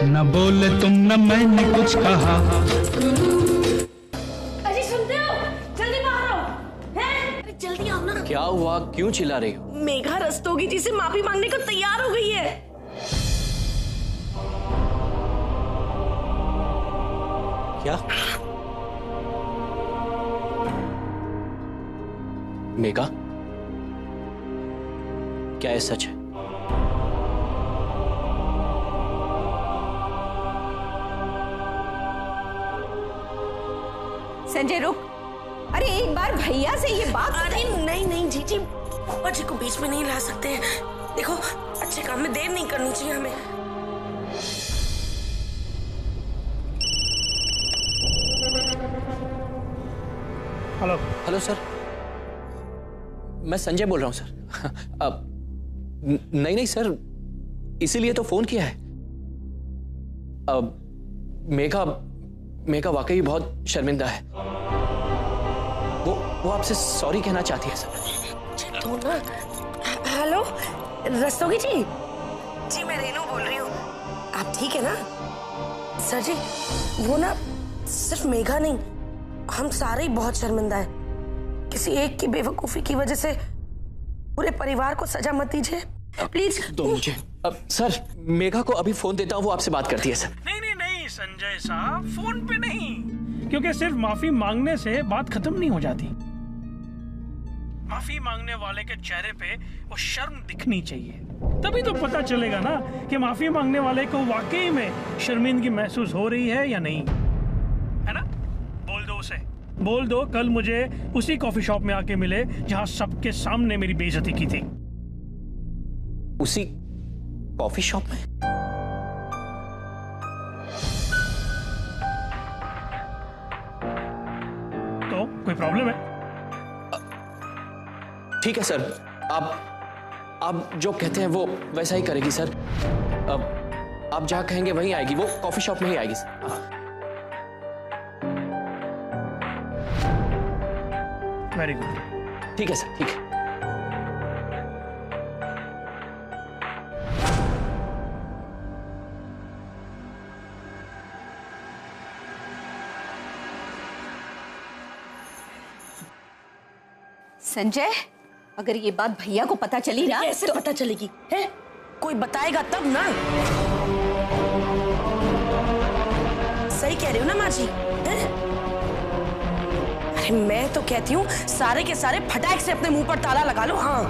न बोले तुम न मैंने कुछ कहा। अजी सुनते हो? जल्दी बाहर आओ। हैं? अरे जल्दी आओ ना। क्या हुआ, क्यों चिल्ला रही हो? मेघा रस्तोगी जी से माफी मांगने को तैयार हो गई है। क्या? मेघा, क्या ये सच है? संजय रुक। अरे एक बार भैया से ये बात। अरे नहीं नहीं जीजी, पापा जी को बीच में नहीं ला सकते हैं। देखो, अच्छे काम में देर नहीं करनी चाहिए हमें। हेलो। हेलो सर, मैं संजय बोल रहा हूं सर। अब नहीं नहीं सर, इसीलिए तो फोन किया है। अब मेघा वाकई बहुत शर्मिंदा है। वो आपसे सॉरी कहना चाहती है सर। तो ना, हेलो रस्तोगी जी। जी मैं रेनू बोल रही हूँ। आप ठीक है ना? सर जी, वो ना सिर्फ मेघा नहीं, हम सारे ही बहुत शर्मिंदा है। किसी एक की बेवकूफी की वजह से पूरे परिवार को सजा मत दीजिए प्लीज। दो मुझे। अब सर, मेघा को अभी फोन देता हूँ, वो आपसे बात करती है सर। नहीं नहीं नहीं संजय साहब, फोन पे नहीं, क्योंकि सिर्फ माफी मांगने से बात खत्म नहीं हो जाती। माफी मांगने वाले के चेहरे पे वो शर्म दिखनी चाहिए, तभी तो पता चलेगा ना कि माफी मांगने वाले को वाकई में शर्मिंदगी महसूस हो रही है या नहीं, है ना? बोल दो उसे, बोल दो कल मुझे उसी कॉफी शॉप में आके मिले जहां सबके सामने मेरी बेइज्जती की थी। उसी कॉफी शॉप में? तो कोई प्रॉब्लम है? ठीक है सर, आप जो कहते हैं वो वैसा ही करेगी सर। अब आप जहां कहेंगे वहीं आएगी, वो कॉफी शॉप में ही आएगी सर। Very good. ठीक है सर, ठीक है। संजय, अगर ये बात भैया को पता चली ना, कैसे तो पता चलेगी? है कोई बताएगा तब ना। सही कह रही हूँ ना माँ जी? अरे मैं तो कहती हूँ सारे के सारे फटाक से अपने मुंह पर ताला लगा लो। हाँ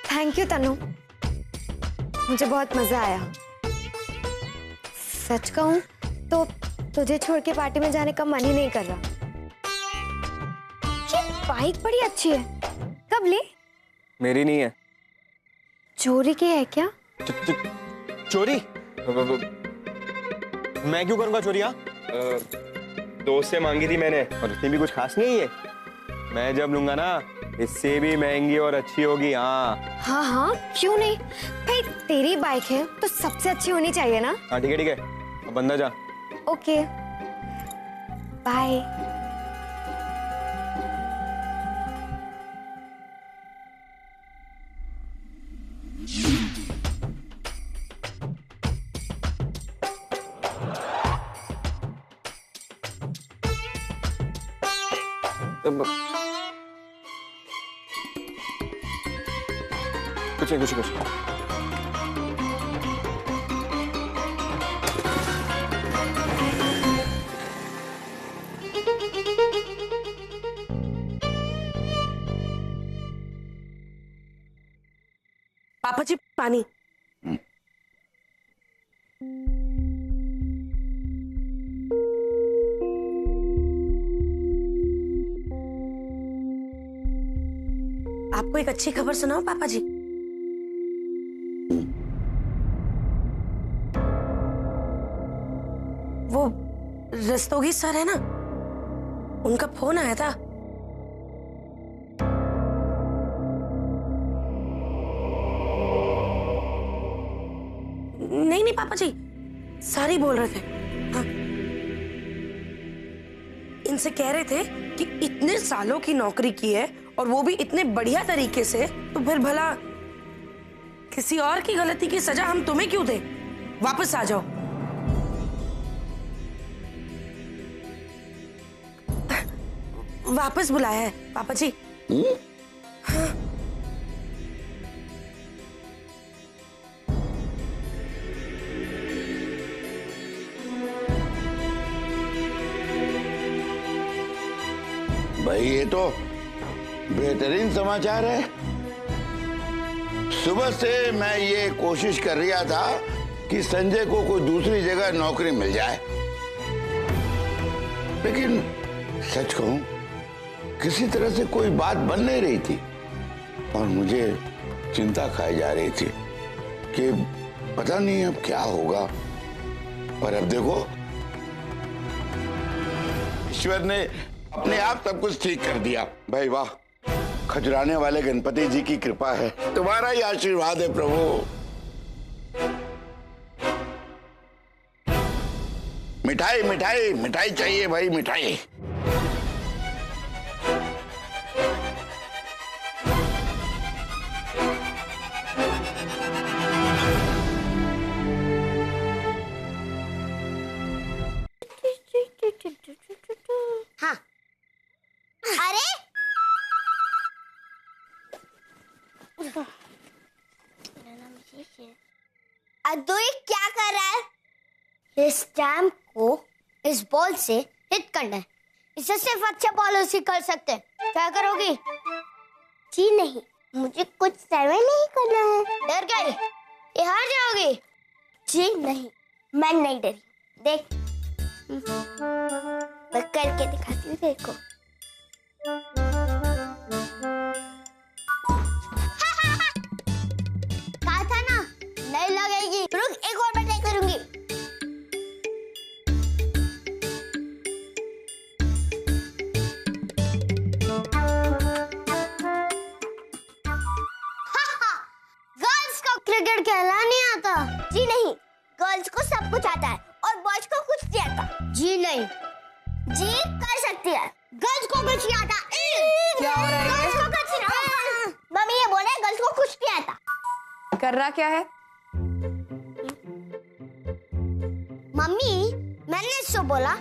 थैंक यू तनु, मुझे बहुत मजा आया। सच कहूं तो तुझे छोड़ के पार्टी में जाने का मन ही नहीं कर रहा। ये बाइक बड़ी अच्छी है, कब ली? मेरी नहीं है। चोरी की है क्या? चोरी? मैं क्यों करूंगा चोरी? दोस्त से मांगी थी मैंने, और इतनी भी कुछ खास नहीं है। मैं जब लूंगा ना, इससे भी महंगी और अच्छी होगी। हाँ हाँ हाँ, क्यों नहीं भाई, तेरी बाइक है तो सबसे अच्छी होनी चाहिए ना। हाँ ठीक है ठीक है, अब बंदा जा। Okay bye. कुछ नहीं, कुछ पापा जी पानी। आपको एक अच्छी खबर सुनाओ पापा जी। वो रस्तोगी सर है ना, उनका फोन आया था। नहीं नहीं पापा जी, सारी बोल रहे थे। हाँ उनसे कह रहे थे कि इतने सालों की नौकरी की है और वो भी इतने बढ़िया तरीके से, तो फिर भला किसी और की गलती की सजा हम तुम्हें क्यों दें? वापस आ जाओ। वापस बुलाया है पापा जी। हाँ। भाई ये तो बेहतरीन समाचार है। सुबह से मैं ये कोशिश कर रहा था कि संजय को कोई दूसरी जगह नौकरी मिल जाए, लेकिन सच कहूं किसी तरह से कोई बात बन नहीं रही थी और मुझे चिंता खाई जा रही थी कि पता नहीं अब क्या होगा। और अब देखो ईश्वर ने अपने आप सब कुछ ठीक कर दिया। भाई वाह, खजुराने वाले गणपति जी की कृपा है, तुम्हारा ही आशीर्वाद है प्रभु। मिठाई मिठाई मिठाई चाहिए भाई, मिठाई। हाँ। अरे अद्वैत क्या कर रहा है? इस स्टैम्प को इस बॉल से हिट करना है। इसे सिर्फ अच्छे बॉलर ही कर सकते हैं। क्या करोगी? जी नहीं, मुझे कुछ सर्वे नहीं करना है। डर गई? ये हार जाओगी? जी नहीं, मैं नहीं डरी। देख, मैं करके दिखाती हूँ देखो। कहा था ना नहीं लगेगी। रुक, एक और ट्राई करूंगी। गर्ल्स को क्रिकेट खेलना नहीं आता। जी नहीं, गर्ल्स को सब कुछ आता है और बॉयज को कुछ नहीं आता। जी नहीं, जी कर सकती है। गर्ल्स को कुछ नहीं आता। क्या हो रहा है? गर्ल्स को कुछ नहीं आता। मम्मी ये बोले गर्ल्स को कुछ नहीं आता। कर रहा क्या है? मम्मी मैंने इसको बोला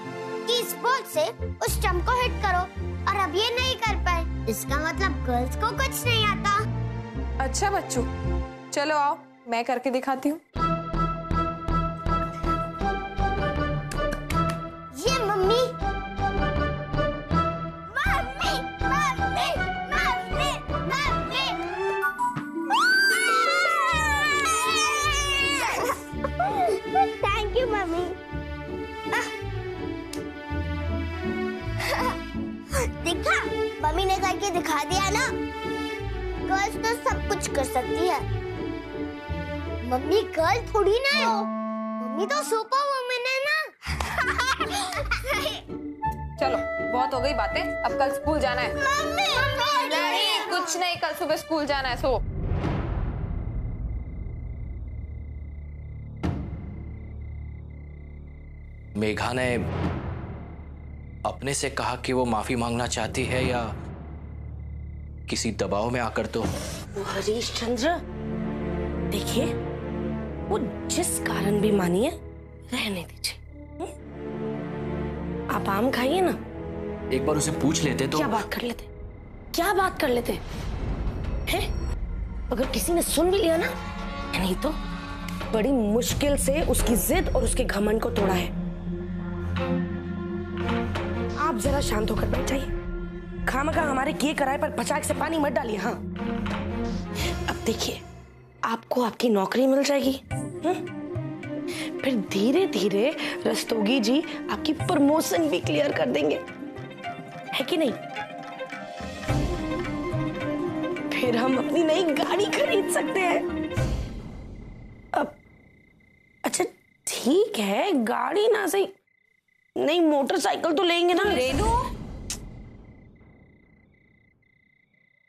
कि इस बॉल से उस स्टंप को हिट करो और अब ये नहीं कर पाए। इसका मतलब गर्ल्स को कुछ नहीं आता। अच्छा बच्चों, चलो आओ मैं करके दिखाती हूँ। ये mummy mummy mummy mummy mummy thank you mummy. देखा, मम्मी ने करके दिखा दिया ना। गर्ल्स तो सब कुछ कर सकती है। मम्मी गर्ल थोड़ी ना हो, मम्मी तो सुपर वुमन है ना। चलो बहुत हो गई बातें, अब कल स्कूल जाना है। मम्मी नहीं कुछ नहीं, कल सुबह स्कूल जाना है। सो मेघा ने अपने से कहा कि वो माफी मांगना चाहती है या किसी दबाव में आकर? तो हरीश चंद्र देखिए, वो जिस कारण भी मानिए रहने दीजिए। आप आम खाइए ना। एक बार उसे पूछ लेते तो। क्या बात कर लेते? क्या बात कर लेते हैं? अगर किसी ने सुन भी लिया ना, नहीं तो बड़ी मुश्किल से उसकी जिद और उसके घमंड को तोड़ा है। आप जरा शांत होकर बैठ जाइए। खामखा हमारे किए कराए पर पचाक से पानी मत डालिए। हाँ, अब देखिए, आपको आपकी नौकरी मिल जाएगी। फिर धीरे धीरे रस्तोगी जी आपकी प्रमोशन भी क्लियर कर देंगे, है कि नहीं? फिर हम अपनी नई गाड़ी खरीद सकते हैं। अब अच्छा ठीक है, गाड़ी ना सही, नई मोटरसाइकिल तो लेंगे ना। रेनू,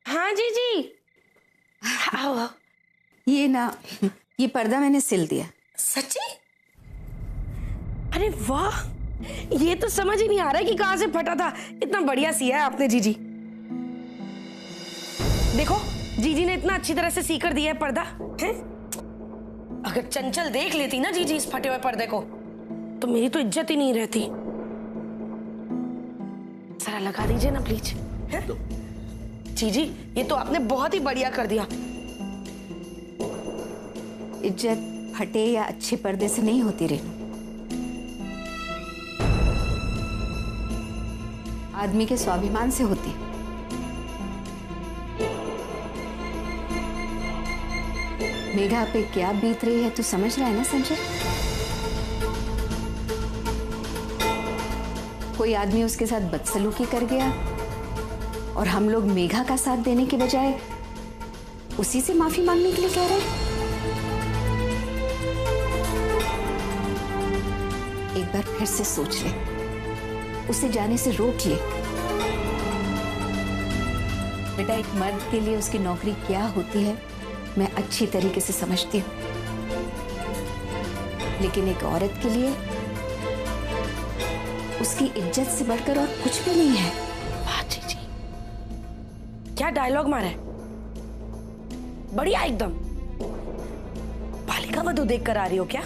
हाँ जी जी, आओ आओ। ये ना, ये पर्दा मैंने सिल दिया। सच्ची? अरे वाह, ये तो समझ ही नहीं आ रहा है कि कहां से फटा था। इतना बढ़िया सिया है आपने जीजी। देखो जीजी ने इतना अच्छी तरह से सीकर दिया है पर्दा है। अगर चंचल देख लेती ना जीजी इस फटे हुए पर्दे को तो मेरी तो इज्जत ही नहीं रहती। जरा लगा दीजिए ना प्लीज। जीजी ये तो आपने बहुत ही बढ़िया कर दिया। इज्जत फटे या अच्छे पर्दे से नहीं होती रेनू, आदमी के स्वाभिमान से होती। मेघा पे क्या बीत रही है तू समझ रहा है ना संजय? कोई आदमी उसके साथ बदसलूकी कर गया और हम लोग मेघा का साथ देने के बजाय उसी से माफी मांगने के लिए कह रहे हैं। एक बार फिर से सोच ले, उसे जाने से रोक ले। बेटा एक मर्द के लिए उसकी नौकरी क्या होती है मैं अच्छी तरीके से समझती हूँ, लेकिन एक औरत के लिए उसकी इज्जत से बढ़कर और कुछ भी नहीं है। वाह जीजी क्या डायलॉग मारा है, बढ़िया एकदम। बालिका वधू देख कर आ रही हो क्या?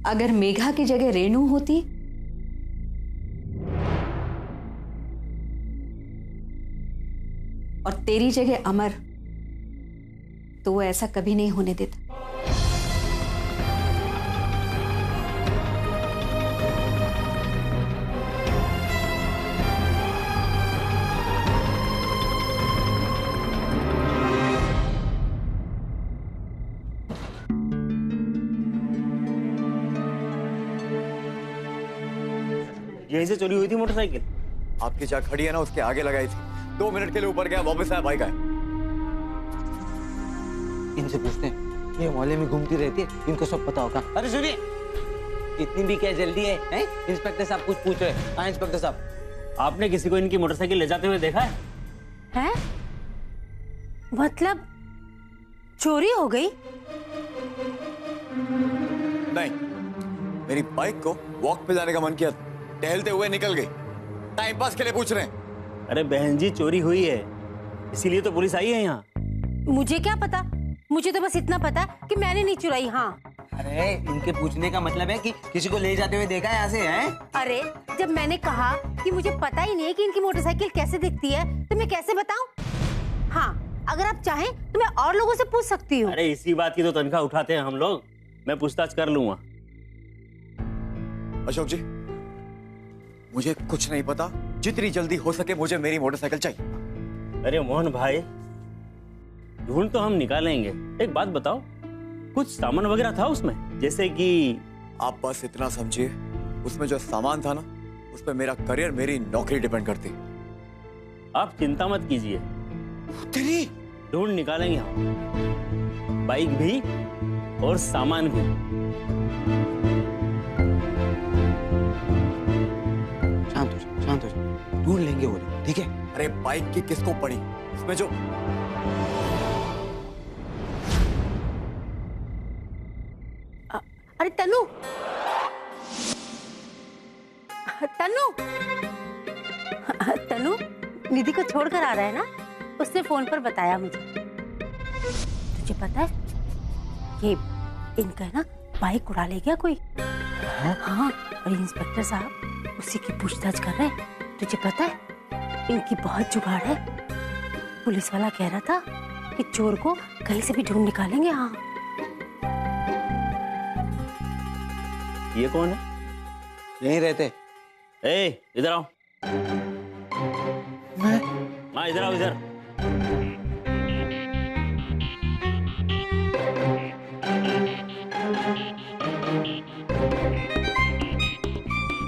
अगर मेघा की जगह रेणु होती और तेरी जगह अमर तो वो ऐसा कभी नहीं होने देता। यहीं से चोरी हुई थी मोटरसाइकिल? आपकी जहाँ खड़ी है ना उसके आगे लगाई थी। 2 मिनट के लिए ऊपर गया, वापस आया, बाइक आया। इनसे पूछते हैं, ये मोहल्ले में घूमती रहती है, इनको सब पता होगा। अरे सुनिए, इतनी भी क्या जल्दी है, हैं? इंस्पेक्टर साहब कुछ पूछ रहे हैं। हाँ इंस्पेक्टर साहब, आपने किसी को इनकी मोटरसाइकिल ले जाते हुए देखा है? हैं? मतलब चोरी हो गई? नहीं, मेरी बाइक को वॉक पे जाने का मन किया, टहलते हुए निकल गई। टाइम पास के लिए पूछ रहे हैं। अरे बहन जी चोरी हुई है, इसीलिए तो पुलिस आई है यहाँ। मुझे क्या पता, मुझे तो बस इतना पता कि मैंने नहीं चुराई। हाँ अरे इनके पूछने का मतलब है कि किसी को ले जाते हुए देखा है यहाँ से, हैं? अरे जब मैंने कहा कि मुझे पता ही नहीं है कि इनकी मोटरसाइकिल कैसे दिखती है तो मैं कैसे बताऊं? हाँ अगर आप चाहें तो मैं और लोगों से पूछ सकती हूँ। अरे इसी बात की तो तनख्वाह उठाते हैं हम लोग, मैं पूछताछ कर लूंगा। अशोक जी मुझे कुछ नहीं पता, जितनी जल्दी हो सके मुझे मेरी मोटरसाइकिल चाहिए। अरे मोहन भाई ढूंढ तो हम निकालेंगे, एक बात बताओ, कुछ सामान वगैरह था उसमें? जैसे कि आप बस इतना समझिए, उसमें जो सामान था ना उस पर मेरा करियर, मेरी नौकरी डिपेंड करती। आप चिंता मत कीजिए, तेरी ढूंढ निकालेंगे हम, बाइक भी और सामान भी। शांत हो जा, ढूंढ लेंगे वो, ठीक है? अरे बाइक की किसको पड़ी, उसमें जो अरे तनु, तनु, तनु निधि को छोड़कर आ रहा है ना, उसने फोन पर बताया मुझे। तुझे पता है ये इनका है ना बाइक उड़ा ले गया कोई। हाँ और इंस्पेक्टर साहब उसी की पूछताछ कर रहे हैं। तुझे पता है इनकी बहुत जुगाड़ है। पुलिस वाला कह रहा था कि चोर को कहीं से भी ढूंढ निकालेंगे। हाँ ये कौन है? यहीं रहते? ए इधर आओ। मैं? हाँ इधर आओ, इधर।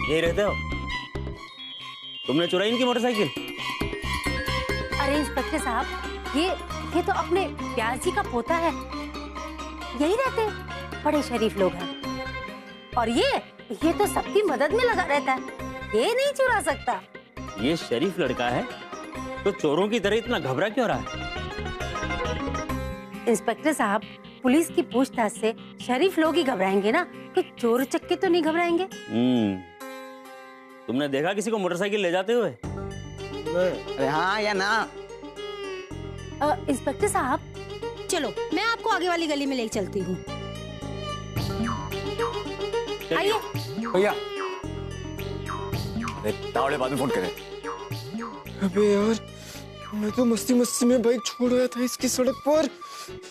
यहीं रहते हो? तुमने चुराई इनकी मोटरसाइकिल? अरे इंस्पेक्टर साहब ये तो अपने प्याज जी का पोता है, यही रहते हैं, बड़े शरीफ लोग हैं। और ये तो सबकी मदद में लगा रहता है, ये नहीं चुरा सकता। ये शरीफ लड़का है तो चोरों की तरह इतना घबरा क्यों रहा है? इंस्पेक्टर साहब, पुलिस की पूछताछ से शरीफ लोग ही घबराएंगे ना, कि चोर चक्के तो नहीं घबराएंगे। तुमने देखा किसी को मोटरसाइकिल ले जाते हुए? अरे हाँ या ना? इंस्पेक्टर साहब, चलो मैं आपको आगे वाली गली में ले चलती हूँ। आइए। भैया, अरे तावड़े बाद में फोन करें। अबे यार, मैं तो मस्ती मस्ती में बाइक छोड़ रहा था इसकी सड़क पर।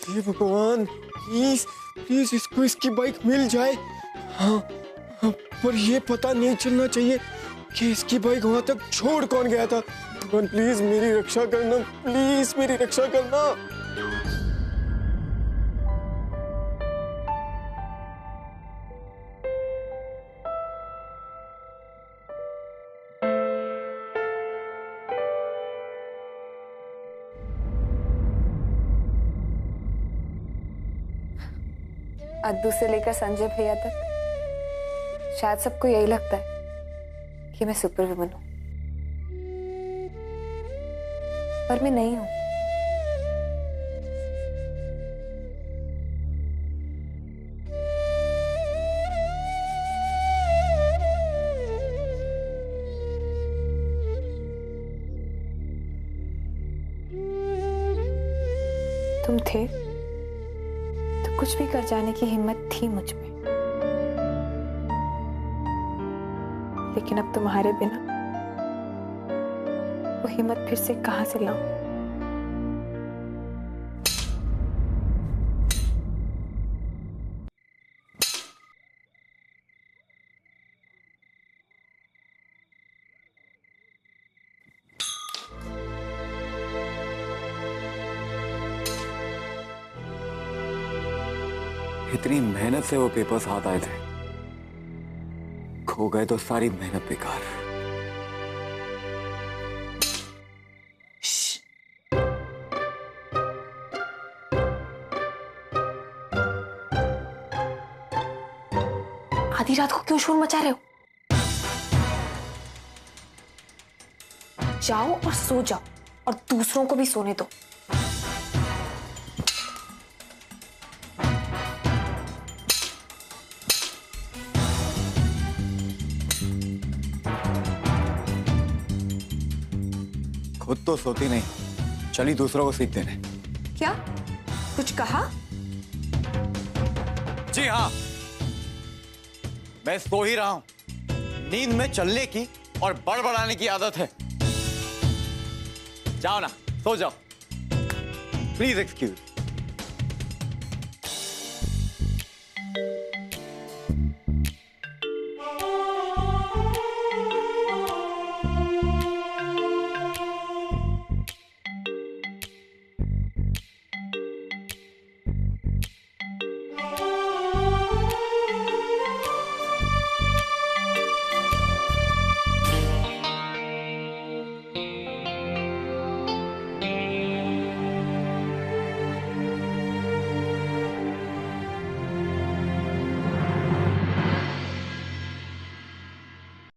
हे भगवान, प्लीज प्लीज इसको इसकी बाइक मिल जाए। हाँ, पर ये पता नहीं चलना चाहिए कि इसकी बाइक वहां तक छोड़ कौन गया था। भगवान प्लीज मेरी रक्षा करना, प्लीज मेरी रक्षा करना। अद्दू से लेकर संजय भैया तक शायद सबको यही लगता है कि मैं सुपर वुमन हूं, पर मैं नहीं हूं। तुम थे तो कुछ भी कर जाने की हिम्मत थी मुझ में, लेकिन अब तुम्हारे बिना वो हिम्मत फिर से कहां से लाऊं? इतनी मेहनत से वो पेपर्स हाथ आए थे, खो गए तो सारी मेहनत बेकार। आधी रात को क्यों शोर मचा रहे हो? जाओ और सो जाओ, और दूसरों को भी सोने दो। खुद तो सोती नहीं, चली दूसरों को सीख देने। क्या कुछ कहा? जी हाँ, मैं सो ही रहा हूं। नींद में चलने की और बड़बड़ाने की आदत है। जाओ ना, सो जाओ। Please excuse.